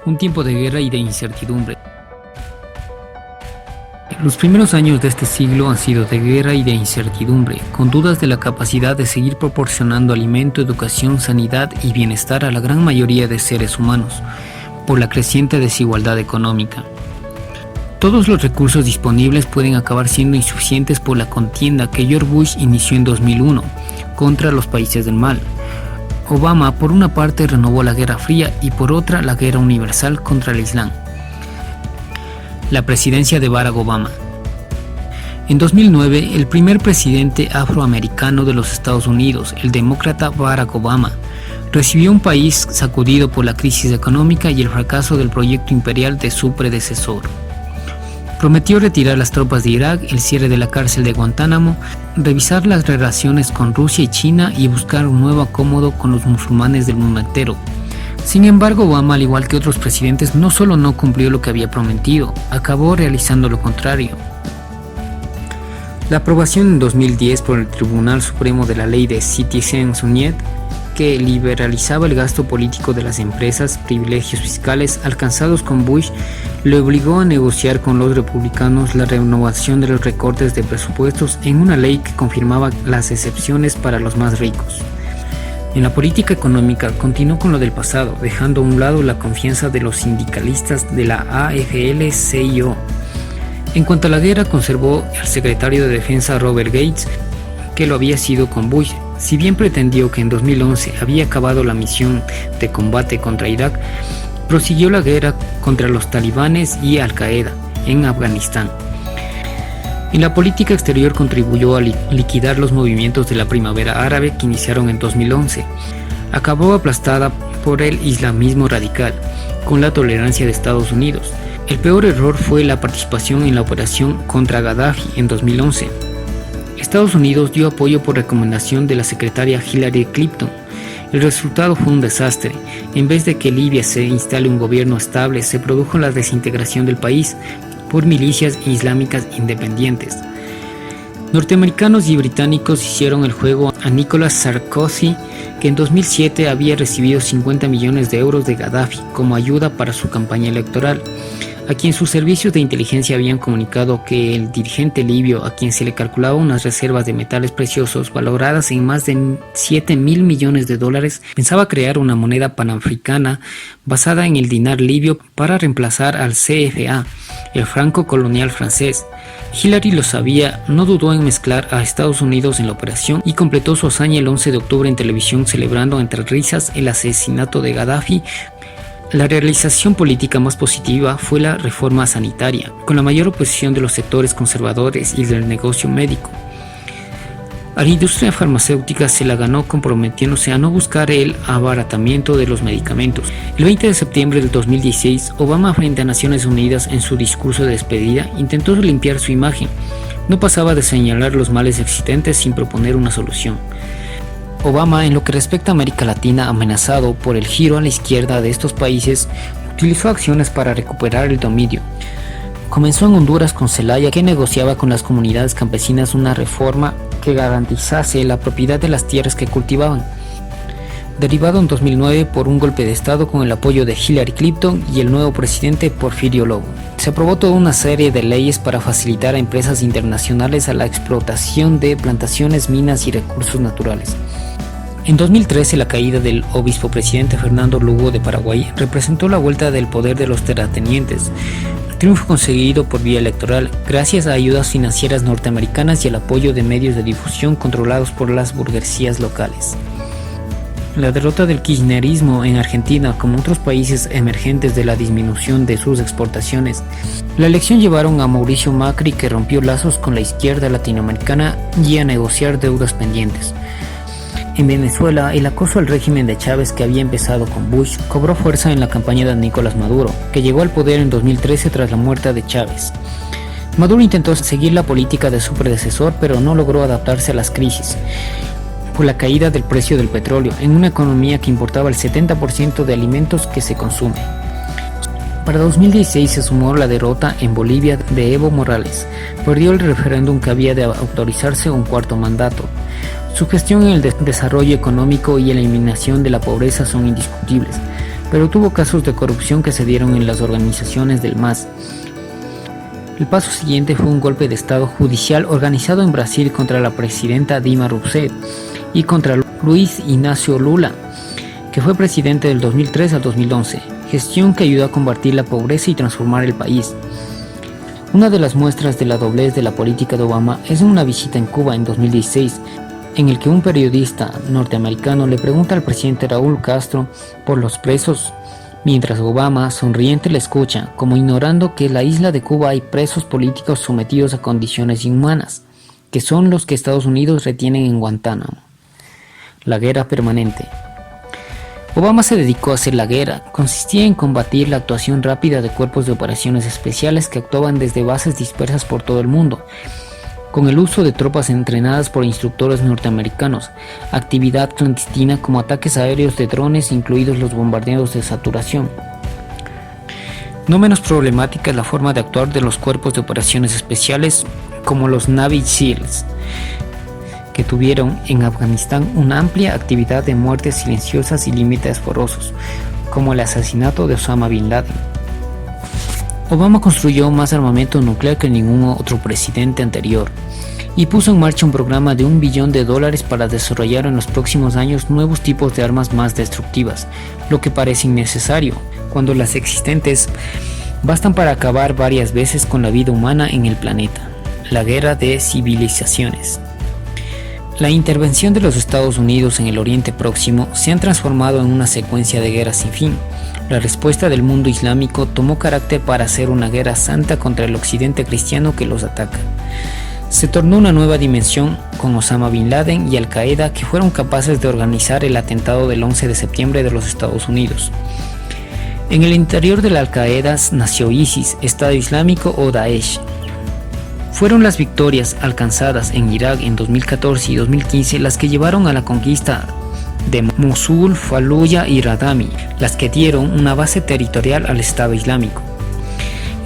un tiempo de guerra y de incertidumbre. Los primeros años de este siglo han sido de guerra y de incertidumbre, con dudas de la capacidad de seguir proporcionando alimento, educación, sanidad y bienestar a la gran mayoría de seres humanos, por la creciente desigualdad económica. Todos los recursos disponibles pueden acabar siendo insuficientes por la contienda que George Bush inició en 2001 contra los países del mal. Obama, por una parte, renovó la Guerra Fría y por otra, la guerra universal contra el Islam. La presidencia de Barack Obama. En 2009, el primer presidente afroamericano de los Estados Unidos, el demócrata Barack Obama, recibió un país sacudido por la crisis económica y el fracaso del proyecto imperial de su predecesor. Prometió retirar las tropas de Irak, el cierre de la cárcel de Guantánamo, revisar las relaciones con Rusia y China y buscar un nuevo acomodo con los musulmanes del mundo entero. Sin embargo, Obama, al igual que otros presidentes, no solo no cumplió lo que había prometido, acabó realizando lo contrario. La aprobación en 2010 por el Tribunal Supremo de la ley de Citizens United, que liberalizaba el gasto político de las empresas, privilegios fiscales alcanzados con Bush, le obligó a negociar con los republicanos la renovación de los recortes de presupuestos en una ley que confirmaba las excepciones para los más ricos. En la política económica continuó con lo del pasado, dejando a un lado la confianza de los sindicalistas de la AFL-CIO. En cuanto a la guerra, conservó al secretario de Defensa Robert Gates, que lo había sido con Bush. Si bien pretendió que en 2011 había acabado la misión de combate contra Irak, prosiguió la guerra contra los talibanes y Al-Qaeda en Afganistán. En la política exterior contribuyó a liquidar los movimientos de la primavera árabe que iniciaron en 2011. Acabó aplastada por el islamismo radical, con la tolerancia de Estados Unidos. El peor error fue la participación en la operación contra Gaddafi en 2011. Estados Unidos dio apoyo por recomendación de la secretaria Hillary Clinton. El resultado fue un desastre. En vez de que Libia se instale un gobierno estable, se produjo la desintegración del país por milicias islámicas independientes. Norteamericanos y británicos hicieron el juego a Nicolas Sarkozy, que en 2007 había recibido 50 millones de euros de Gaddafi como ayuda para su campaña electoral, a quien sus servicios de inteligencia habían comunicado que el dirigente libio, a quien se le calculaba unas reservas de metales preciosos valoradas en más de $7.000 millones, pensaba crear una moneda panafricana basada en el dinar libio para reemplazar al CFA, el franco colonial francés. Hillary lo sabía, no dudó en mezclar a Estados Unidos en la operación y completó su hazaña el 11 de octubre en televisión, celebrando entre risas el asesinato de Gaddafi. La realización política más positiva fue la reforma sanitaria, con la mayor oposición de los sectores conservadores y del negocio médico. A la industria farmacéutica se la ganó comprometiéndose a no buscar el abaratamiento de los medicamentos. El 20 de septiembre del 2016, Obama, frente a Naciones Unidas en su discurso de despedida, intentó limpiar su imagen. No pasaba de señalar los males existentes sin proponer una solución. Obama, en lo que respecta a América Latina, amenazado por el giro a la izquierda de estos países, utilizó acciones para recuperar el dominio. Comenzó en Honduras con Zelaya, que negociaba con las comunidades campesinas una reforma que garantizase la propiedad de las tierras que cultivaban. Derivado en 2009 por un golpe de Estado con el apoyo de Hillary Clinton y el nuevo presidente Porfirio Lobo. Se aprobó toda una serie de leyes para facilitar a empresas internacionales a la explotación de plantaciones, minas y recursos naturales. En 2013, la caída del obispo presidente Fernando Lugo de Paraguay representó la vuelta del poder de los terratenientes, triunfo conseguido por vía electoral gracias a ayudas financieras norteamericanas y el apoyo de medios de difusión controlados por las burguesías locales. La derrota del kirchnerismo en Argentina, como otros países emergentes de la disminución de sus exportaciones. La elección llevaron a Mauricio Macri, que rompió lazos con la izquierda latinoamericana y a negociar deudas pendientes. En Venezuela, el acoso al régimen de Chávez, que había empezado con Bush, cobró fuerza en la campaña de Nicolás Maduro, que llegó al poder en 2013 tras la muerte de Chávez. Maduro intentó seguir la política de su predecesor, pero no logró adaptarse a las crisis por la caída del precio del petróleo en una economía que importaba el 70% de alimentos que se consume. Para 2016 se sumó la derrota en Bolivia de Evo Morales. Perdió el referéndum que había de autorizarse un cuarto mandato. Su gestión en el desarrollo económico y la eliminación de la pobreza son indiscutibles. pero tuvo casos de corrupción que se dieron en las organizaciones del MAS. El paso siguiente fue un golpe de estado judicial organizado en Brasil contra la presidenta Dilma Rousseff y contra Luiz Inácio Lula, que fue presidente del 2003 al 2011, gestión que ayudó a combatir la pobreza y transformar el país. Una de las muestras de la doblez de la política de Obama es una visita en Cuba en 2016, en el que un periodista norteamericano le pregunta al presidente Raúl Castro por los presos, mientras Obama, sonriente, le escucha, como ignorando que en la isla de Cuba hay presos políticos sometidos a condiciones inhumanas, que son los que Estados Unidos retienen en Guantánamo. La guerra permanente. Obama se dedicó a hacer la guerra. Consistía en combatir la actuación rápida de cuerpos de operaciones especiales que actuaban desde bases dispersas por todo el mundo, con el uso de tropas entrenadas por instructores norteamericanos, actividad clandestina como ataques aéreos de drones, incluidos los bombardeos de saturación. No menos problemática es la forma de actuar de los cuerpos de operaciones especiales como los Navy SEALs, que tuvieron en Afganistán una amplia actividad de muertes silenciosas y límites porosos, como el asesinato de Osama Bin Laden. Obama construyó más armamento nuclear que ningún otro presidente anterior y puso en marcha un programa de $1 billón para desarrollar en los próximos años nuevos tipos de armas más destructivas, lo que parece innecesario, cuando las existentes bastan para acabar varias veces con la vida humana en el planeta. La guerra de civilizaciones. La intervención de los Estados Unidos en el Oriente Próximo se han transformado en una secuencia de guerras sin fin. La respuesta del mundo islámico tomó carácter para hacer una guerra santa contra el occidente cristiano que los ataca. Se tornó una nueva dimensión con Osama Bin Laden y Al-Qaeda, que fueron capaces de organizar el atentado del 11 de septiembre de los Estados Unidos. En el interior de la Al-Qaeda nació ISIS, Estado Islámico o Daesh. Fueron las victorias alcanzadas en Irak en 2014 y 2015 las que llevaron a la conquista de Mosul, Fallujah y Radami, las que dieron una base territorial al Estado Islámico.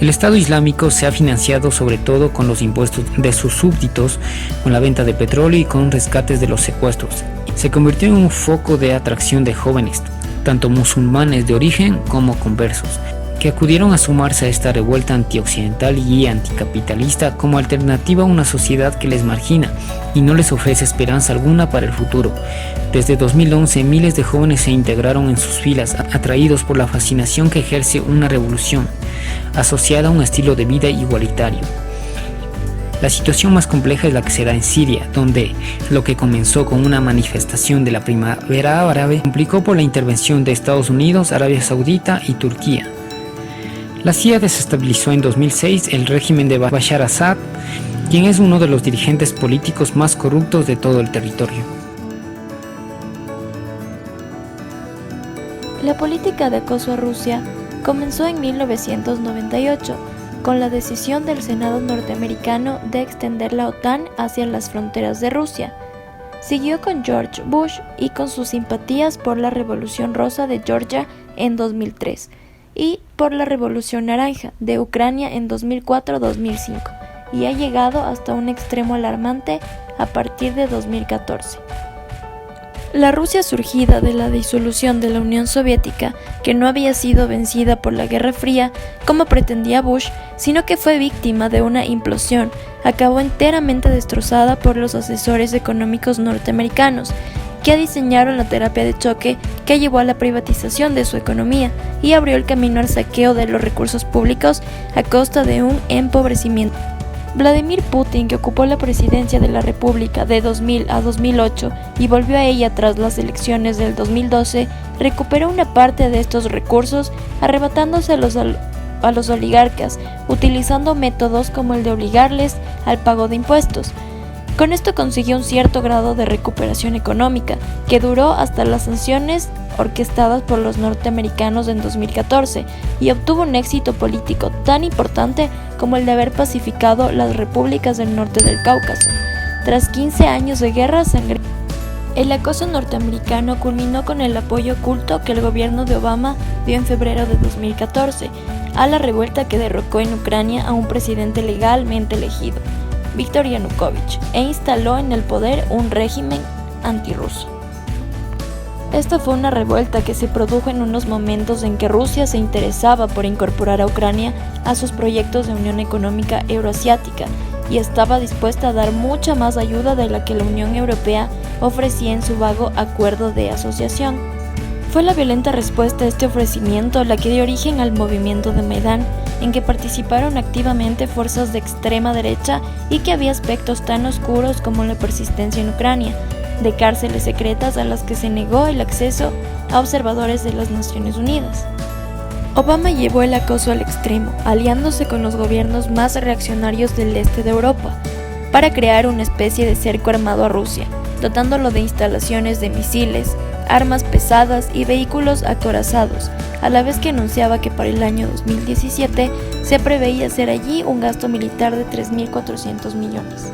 El Estado Islámico se ha financiado sobre todo con los impuestos de sus súbditos, con la venta de petróleo y con rescates de los secuestros. Se convirtió en un foco de atracción de jóvenes, tanto musulmanes de origen como conversos, que acudieron a sumarse a esta revuelta antioccidental y anticapitalista como alternativa a una sociedad que les margina y no les ofrece esperanza alguna para el futuro. Desde 2011, miles de jóvenes se integraron en sus filas, atraídos por la fascinación que ejerce una revolución, asociada a un estilo de vida igualitario. La situación más compleja es la que se da en Siria, donde lo que comenzó con una manifestación de la primavera árabe complicó por la intervención de Estados Unidos, Arabia Saudita y Turquía. La CIA desestabilizó en 2006 el régimen de Bashar Assad, quien es uno de los dirigentes políticos más corruptos de todo el territorio. La política de acoso a Rusia comenzó en 1998, con la decisión del Senado norteamericano de extender la OTAN hacia las fronteras de Rusia. Siguió con George Bush y con sus simpatías por la Revolución Rosa de Georgia en 2003 y por la Revolución Naranja de Ucrania en 2004-2005, y ha llegado hasta un extremo alarmante a partir de 2014. La Rusia surgida de la disolución de la Unión Soviética, que no había sido vencida por la Guerra Fría, como pretendía Bush, sino que fue víctima de una implosión, acabó enteramente destrozada por los asesores económicos norteamericanos, que diseñaron la terapia de choque que llevó a la privatización de su economía y abrió el camino al saqueo de los recursos públicos a costa de un empobrecimiento. Vladimir Putin, que ocupó la presidencia de la República de 2000 a 2008 y volvió a ella tras las elecciones del 2012, recuperó una parte de estos recursos, arrebatándose a los oligarcas, utilizando métodos como el de obligarles al pago de impuestos. Con esto consiguió un cierto grado de recuperación económica, que duró hasta las sanciones orquestadas por los norteamericanos en 2014, y obtuvo un éxito político tan importante como el de haber pacificado las repúblicas del norte del Cáucaso, tras 15 años de guerra sangrienta. El acoso norteamericano culminó con el apoyo oculto que el gobierno de Obama dio en febrero de 2014 a la revuelta que derrocó en Ucrania a un presidente legalmente elegido, Viktor Yanukovych, e instaló en el poder un régimen antirruso. Esta fue una revuelta que se produjo en unos momentos en que Rusia se interesaba por incorporar a Ucrania a sus proyectos de Unión Económica Euroasiática y estaba dispuesta a dar mucha más ayuda de la que la Unión Europea ofrecía en su vago acuerdo de asociación. Fue la violenta respuesta a este ofrecimiento la que dio origen al movimiento de Maidán, en que participaron activamente fuerzas de extrema derecha y que había aspectos tan oscuros como la persistencia en Ucrania, de cárceles secretas a las que se negó el acceso a observadores de las Naciones Unidas. Obama llevó el acoso al extremo, aliándose con los gobiernos más reaccionarios del este de Europa, para crear una especie de cerco armado a Rusia, dotándolo de instalaciones de misiles, armas pesadas y vehículos acorazados, a la vez que anunciaba que para el año 2017 se preveía hacer allí un gasto militar de 3.400 millones.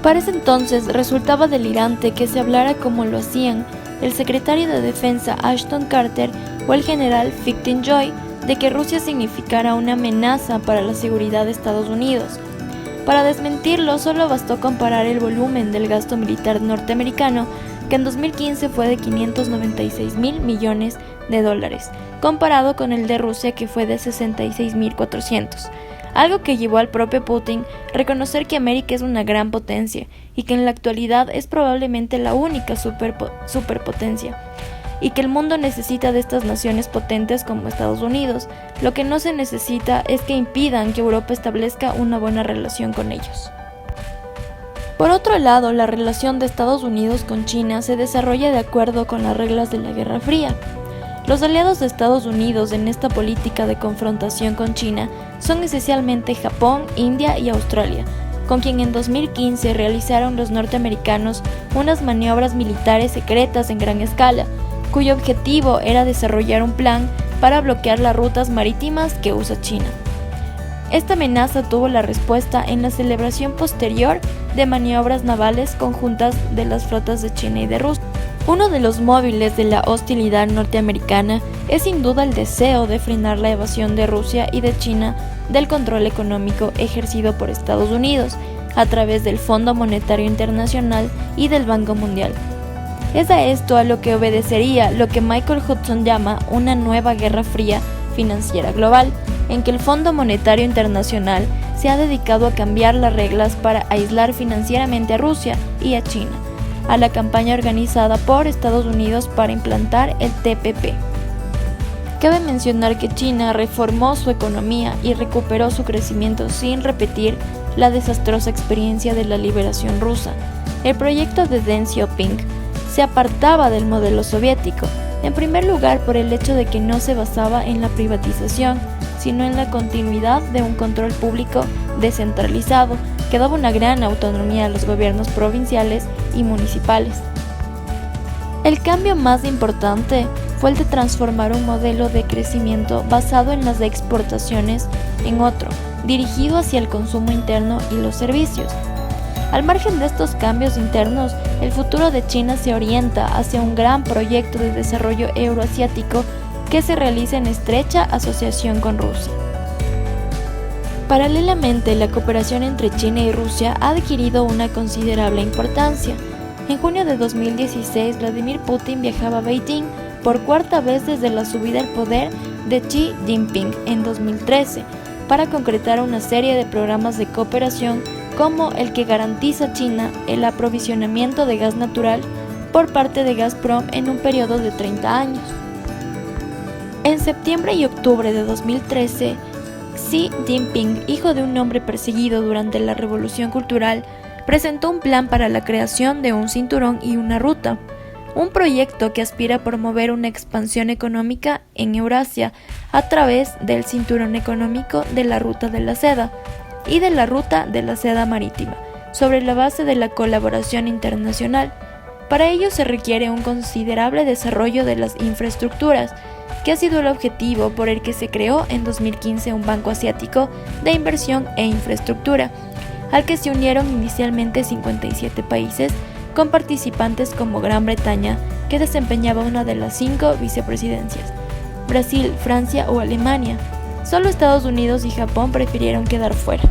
Para ese entonces resultaba delirante que se hablara como lo hacían el secretario de Defensa Ashton Carter o el general Victor Joy de que Rusia significara una amenaza para la seguridad de Estados Unidos. Para desmentirlo solo bastó comparar el volumen del gasto militar norteamericano, que en 2015 fue de 596.000 millones de dólares, comparado con el de Rusia que fue de 66.400. Algo que llevó al propio Putin a reconocer que América es una gran potencia y que en la actualidad es probablemente la única superpotencia, y que el mundo necesita de estas naciones potentes como Estados Unidos. Lo que no se necesita es que impidan que Europa establezca una buena relación con ellos. Por otro lado, la relación de Estados Unidos con China se desarrolla de acuerdo con las reglas de la Guerra Fría. Los aliados de Estados Unidos en esta política de confrontación con China son esencialmente Japón, India y Australia, con quien en 2015 realizaron los norteamericanos unas maniobras militares secretas en gran escala, cuyo objetivo era desarrollar un plan para bloquear las rutas marítimas que usa China. Esta amenaza tuvo la respuesta en la celebración posterior de maniobras navales conjuntas de las flotas de China y de Rusia. Uno de los móviles de la hostilidad norteamericana es sin duda el deseo de frenar la evasión de Rusia y de China del control económico ejercido por Estados Unidos a través del Fondo Monetario Internacional y del Banco Mundial. Es a esto a lo que obedecería lo que Michael Hudson llama una nueva guerra fría financiera global, en que el Fondo Monetario Internacional se ha dedicado a cambiar las reglas para aislar financieramente a Rusia y a China, a la campaña organizada por Estados Unidos para implantar el TPP. Cabe mencionar que China reformó su economía y recuperó su crecimiento sin repetir la desastrosa experiencia de la liberación rusa. El proyecto de Deng Xiaoping se apartaba del modelo soviético, en primer lugar por el hecho de que no se basaba en la privatización, sino en la continuidad de un control público descentralizado que daba una gran autonomía a los gobiernos provinciales y municipales. El cambio más importante fue el de transformar un modelo de crecimiento basado en las exportaciones en otro, dirigido hacia el consumo interno y los servicios. Al margen de estos cambios internos, el futuro de China se orienta hacia un gran proyecto de desarrollo euroasiático que se realiza en estrecha asociación con Rusia. Paralelamente, la cooperación entre China y Rusia ha adquirido una considerable importancia. En junio de 2016, Vladimir Putin viajaba a Beijing por cuarta vez desde la subida al poder de Xi Jinping en 2013 para concretar una serie de programas de cooperación como el que garantiza a China el aprovisionamiento de gas natural por parte de Gazprom en un periodo de 30 años. En septiembre y octubre de 2013, Xi Jinping, hijo de un hombre perseguido durante la Revolución Cultural, presentó un plan para la creación de un cinturón y una ruta, un proyecto que aspira a promover una expansión económica en Eurasia a través del cinturón económico de la Ruta de la Seda y de la Ruta de la Seda Marítima, sobre la base de la colaboración internacional. Para ello se requiere un considerable desarrollo de las infraestructuras, que ha sido el objetivo por el que se creó en 2015 un Banco Asiático de Inversión e Infraestructura, al que se unieron inicialmente 57 países, con participantes como Gran Bretaña, que desempeñaba una de las 5 vicepresidencias, Brasil, Francia o Alemania. Solo Estados Unidos y Japón prefirieron quedar fuera.